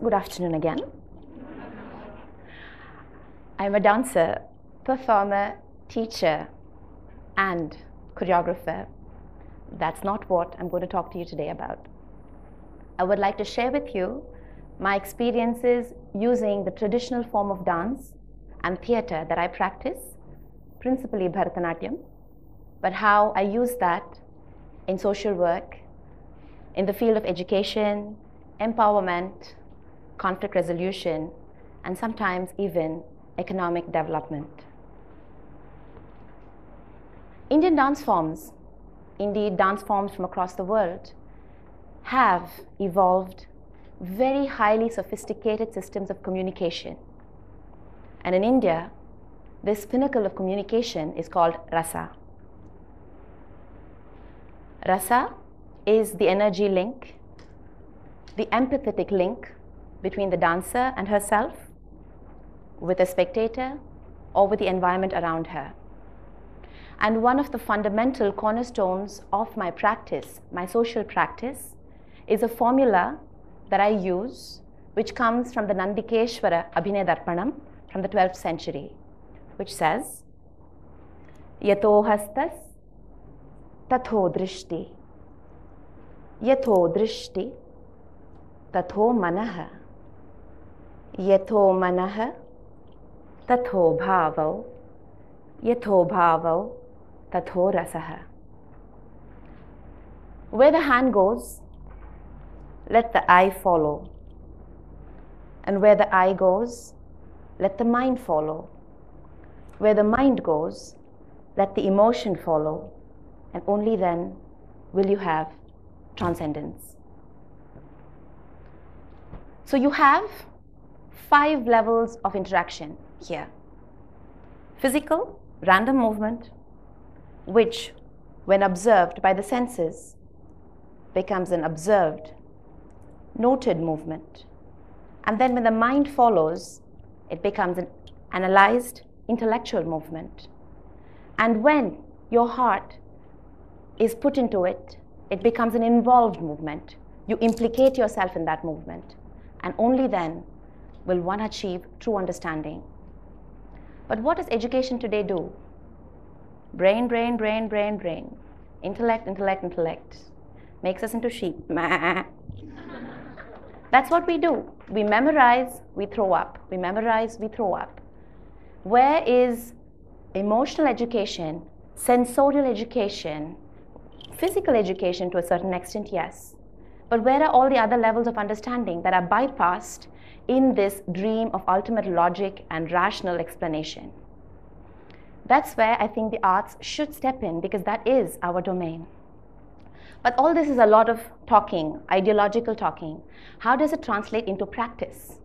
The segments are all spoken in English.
Good afternoon again. I'm a dancer, performer, teacher, and choreographer. That's not what I'm going to talk to you today about. I would like to share with you my experiences using the traditional form of dance and theatre that I practice, principally Bharatanatyam, but how I use that in social work, in the field of education, empowerment, conflict resolution, and sometimes even economic development. Indian dance forms, indeed dance forms from across the world, have evolved very highly sophisticated systems of communication. And in India, this pinnacle of communication is called rasa. Rasa is the energy link, the empathetic link between the dancer and herself, with a spectator, or with the environment around her. And one of the fundamental cornerstones of my practice, my social practice, is a formula that I use, which comes from the Nandikeshwara Abhinay Darpanam from the 12th century, which says, Yato hastas tatho drishti, yato drishti tatho manaha, yato manaha tatho bhavo, yato bhavo tatho rasaha. Where the hand goes, let the eye follow. And where the eye goes, let the mind follow. Where the mind goes, let the emotion follow. And only then will you have transcendence. So you have 5 levels of interaction here. Physical, random movement, which, when observed by the senses, becomes an observed, noted movement. And then when the mind follows, it becomes an analyzed, intellectual movement. And when your heart is put into it, it becomes an involved movement. You implicate yourself in that movement. And only then will one achieve true understanding. But what does education today do? Brain, brain, brain, brain, brain. Intellect, intellect, intellect. Makes us into sheep. That's what we do. We memorize, we throw up. We memorize, we throw up. Where is emotional education, sensorial education, physical education to a certain extent, yes. But where are all the other levels of understanding that are bypassed in this dream of ultimate logic and rational explanation? That's where I think the arts should step in, because that is our domain. But all this is a lot of talking, ideological talking. How does it translate into practice?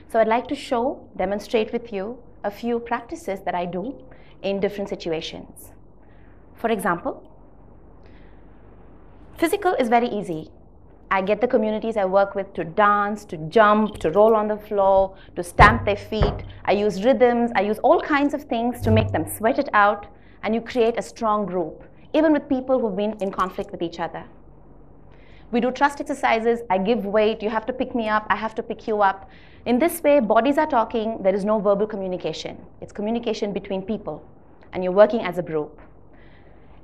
So I'd like to demonstrate with you a few practices that I do in different situations. For example, physical is very easy. I get the communities I work with to dance, to jump, to roll on the floor, to stamp their feet. I use rhythms, I use all kinds of things to make them sweat it out, and you create a strong group, even with people who've been in conflict with each other. We do trust exercises. I give weight, you have to pick me up, I have to pick you up. In this way, bodies are talking, there is no verbal communication. It's communication between people, and you're working as a group.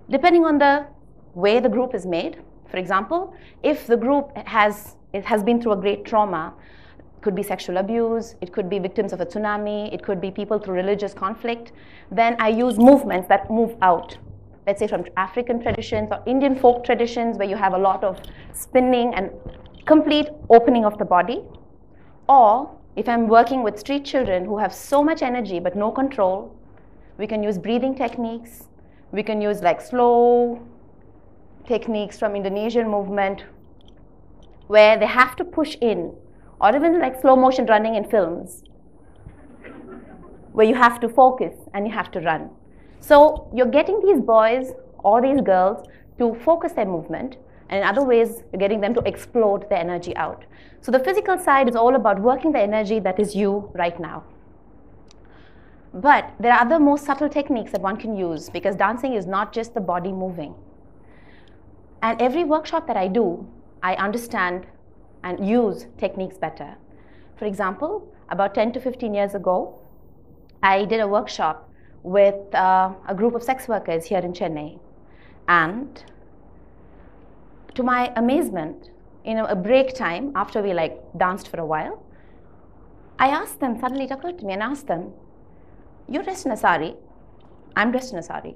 Depending on the way the group is made, for example, if the group has been through a great trauma, it could be sexual abuse, it could be victims of a tsunami, it could be people through religious conflict, then I use movements that move out. Let's say from African traditions or Indian folk traditions, where you have a lot of spinning and complete opening of the body. Or if I'm working with street children who have so much energy but no control, we can use breathing techniques. We can use like slow techniques from Indonesian movement, where they have to push in, or even like slow motion running in films, where you have to focus and you have to run. So you're getting these boys or these girls to focus their movement, and in other ways, you're getting them to explode their energy out. So the physical side is all about working the energy that is you right now. But there are other more subtle techniques that one can use, because dancing is not just the body moving. And every workshop that I do, I understand and use techniques better. For example, about 10 to 15 years ago, I did a workshop with a group of sex workers here in Chennai. And to my amazement, in a break time, after we danced for a while, I asked them, suddenly it occurred to me, and asked them, you're dressed in a sari, I'm dressed in a sari.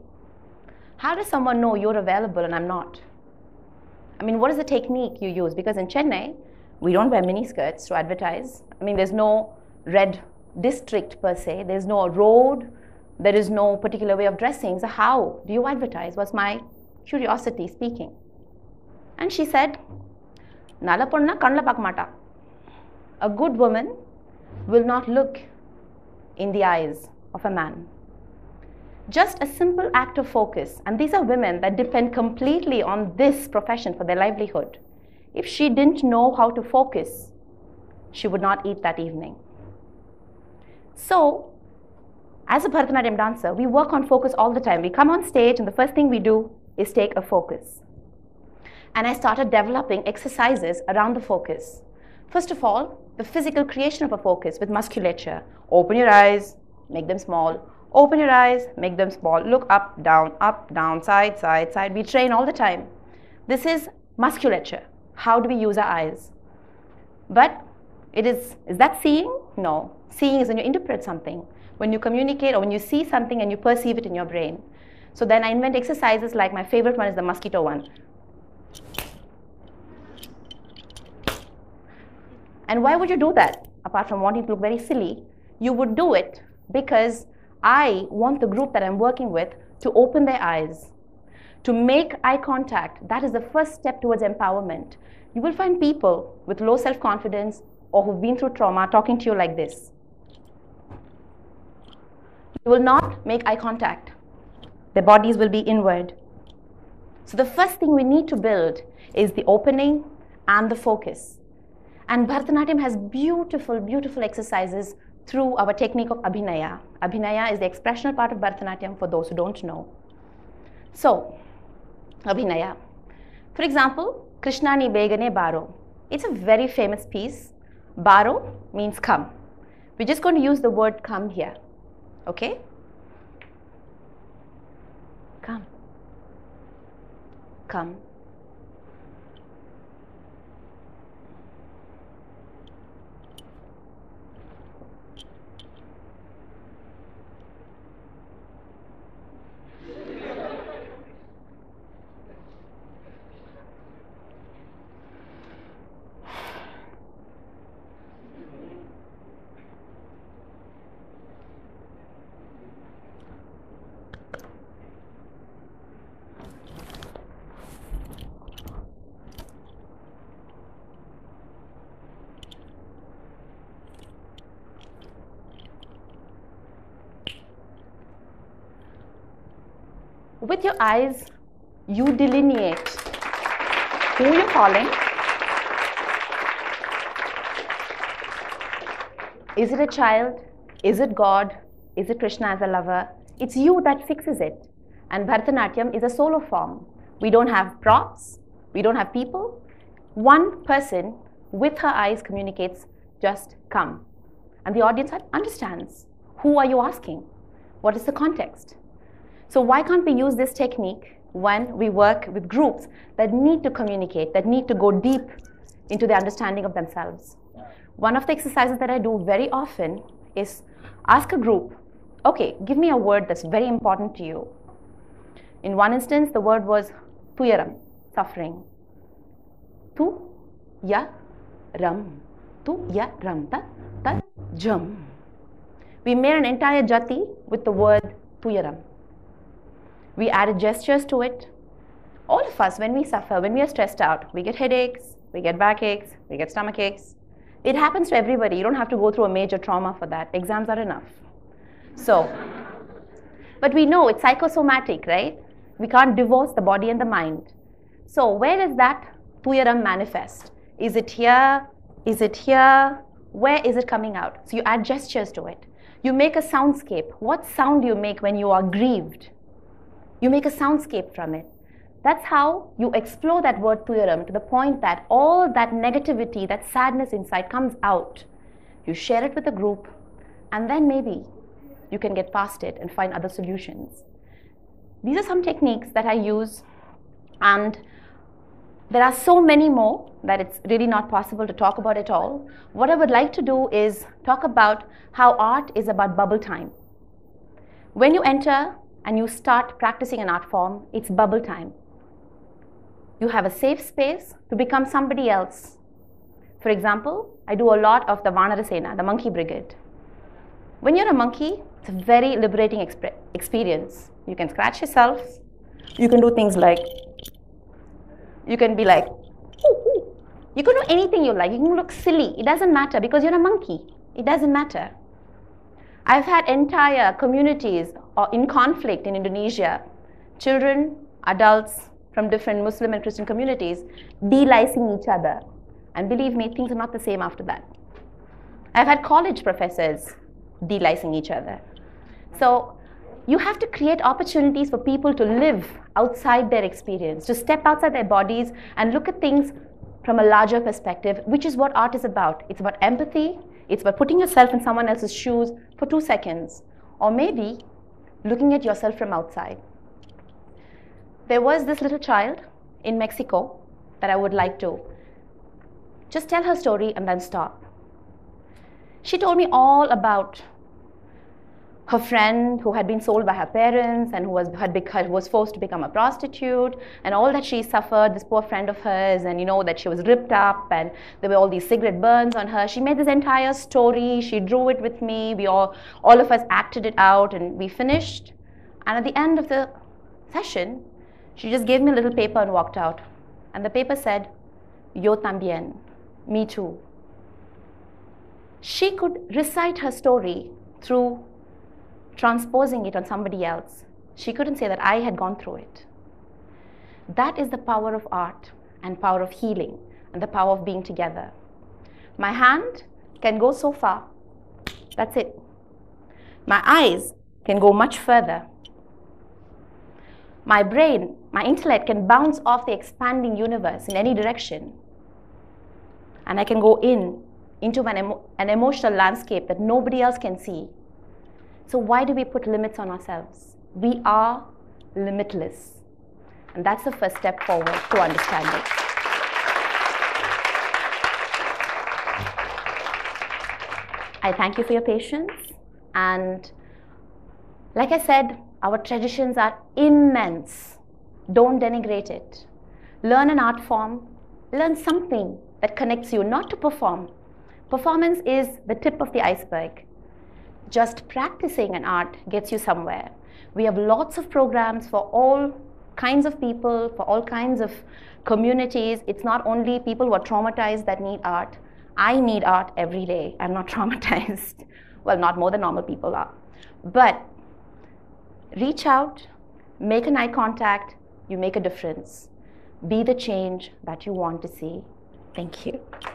How does someone know you're available and I'm not? I mean, what is the technique you use? Because in Chennai, we don't wear mini skirts to advertise. I mean, there's no red district per se. There's no road. There is no particular way of dressing. So how do you advertise? Was my curiosity speaking. And she said, Nala ponna kannla pakmata. A good woman will not look in the eyes of a man. Just a simple act of focus, and these are women that depend completely on this profession for their livelihood. If she didn't know how to focus, she would not eat that evening. So, as a Bharatanatyam dancer, we work on focus all the time. We come on stage and the first thing we do is take a focus. And I started developing exercises around the focus. First of all, the physical creation of a focus with musculature. Open your eyes, make them small. Open your eyes, make them small. Look up, down, side, side, side. We train all the time. This is musculature. How do we use our eyes? But is that seeing? No. Seeing is when you interpret something, when you communicate or when you see something and you perceive it in your brain. So then I invent exercises like my favorite one is the mosquito one. And why would you do that? Apart from wanting to look very silly, you would do it because I want the group that I'm working with to open their eyes, to make eye contact. That is the first step towards empowerment. You will find people with low self-confidence or who've been through trauma talking to you like this. You will not make eye contact. Their bodies will be inward. So the first thing we need to build is the opening and the focus. And Bharatanatyam has beautiful, beautiful exercises through our technique of Abhinaya. Abhinaya is the expressional part of Bharatanatyam for those who don't know. So, Abhinaya. For example, Krishnani Begane Baro. It's a very famous piece. Baro means come. We're just going to use the word come here. Okay? Come. Come. With your eyes, you delineate who you're calling. Is it a child? Is it God? Is it Krishna as a lover? It's you that fixes it. And Bharatanatyam is a solo form. We don't have props. We don't have people. One person with her eyes communicates, just come. And the audience understands. Who are you asking? What is the context? So why can't we use this technique when we work with groups that need to communicate, that need to go deep into the understanding of themselves? One of the exercises that I do very often is ask a group, okay, give me a word that's very important to you. In one instance, the word was tuyaram, suffering. Tu, ya, ram. Tu, ya, ram, ta, ta, jam. We made an entire jati with the word tuyaram. We added gestures to it. All of us, when we suffer, when we are stressed out, we get headaches, we get backaches, we get stomach aches. It happens to everybody. You don't have to go through a major trauma for that. Exams are enough. So, but we know it's psychosomatic, right? We can't divorce the body and the mind. So where does that tuyaram manifest? Is it here? Is it here? Where is it coming out? So you add gestures to it. You make a soundscape. What sound do you make when you are grieved? You make a soundscape from it. That's how you explore that word tuyaram to the point that all that negativity, that sadness inside comes out. you share it with a group, and then maybe you can get past it and find other solutions. These are some techniques that I use, and there are so many more that it's really not possible to talk about it all. What I would like to do is talk about how art is about bubble time. When you enter and you start practicing an art form, it's bubble time. You have a safe space to become somebody else. For example, I do a lot of the Vanarasena, the monkey brigade. When you're a monkey, it's a very liberating experience. You can scratch yourself. You can do things like, you can be like, ooh, ooh. You can do anything you like. You can look silly. It doesn't matter because you're a monkey. It doesn't matter. I've had entire communities in conflict in Indonesia, children, adults from different Muslim and Christian communities, delicing each other. And believe me, things are not the same after that. I've had college professors delicing each other. So you have to create opportunities for people to live outside their experience, to step outside their bodies and look at things from a larger perspective, which is what art is about. It's about empathy. It's about putting yourself in someone else's shoes for 2 seconds, or maybe looking at yourself from outside. There was this little child in Mexico that I would like to just tell her story and then stop. She told me all about her friend who had been sold by her parents and who was forced to become a prostitute, and all that she suffered, this poor friend of hers, and that she was ripped up and there were all these cigarette burns on her. She made this entire story. She drew it with me. We all of us acted it out, and we finished. And at the end of the session, she just gave me a little paper and walked out. And the paper said, "Yo también," me too. She could recite her story through transposing it on somebody else. She couldn't say that I had gone through it. That is the power of art and power of healing and the power of being together. My hand can go so far. That's it. My eyes can go much further. My brain, my intellect can bounce off the expanding universe in any direction. And I can go into an emotional landscape that nobody else can see. So why do we put limits on ourselves? We are limitless. And that's the first step forward to understanding. I thank you for your patience. And like I said, our traditions are immense. Don't denigrate it. Learn an art form. Learn something that connects you, not to perform. Performance is the tip of the iceberg. Just practicing an art gets you somewhere. We have lots of programs for all kinds of people, for all kinds of communities. It's not only people who are traumatized that need art. I need art every day. I'm not traumatized. Well, not more than normal people are. But reach out, make an eye contact, you make a difference. Be the change that you want to see. Thank you.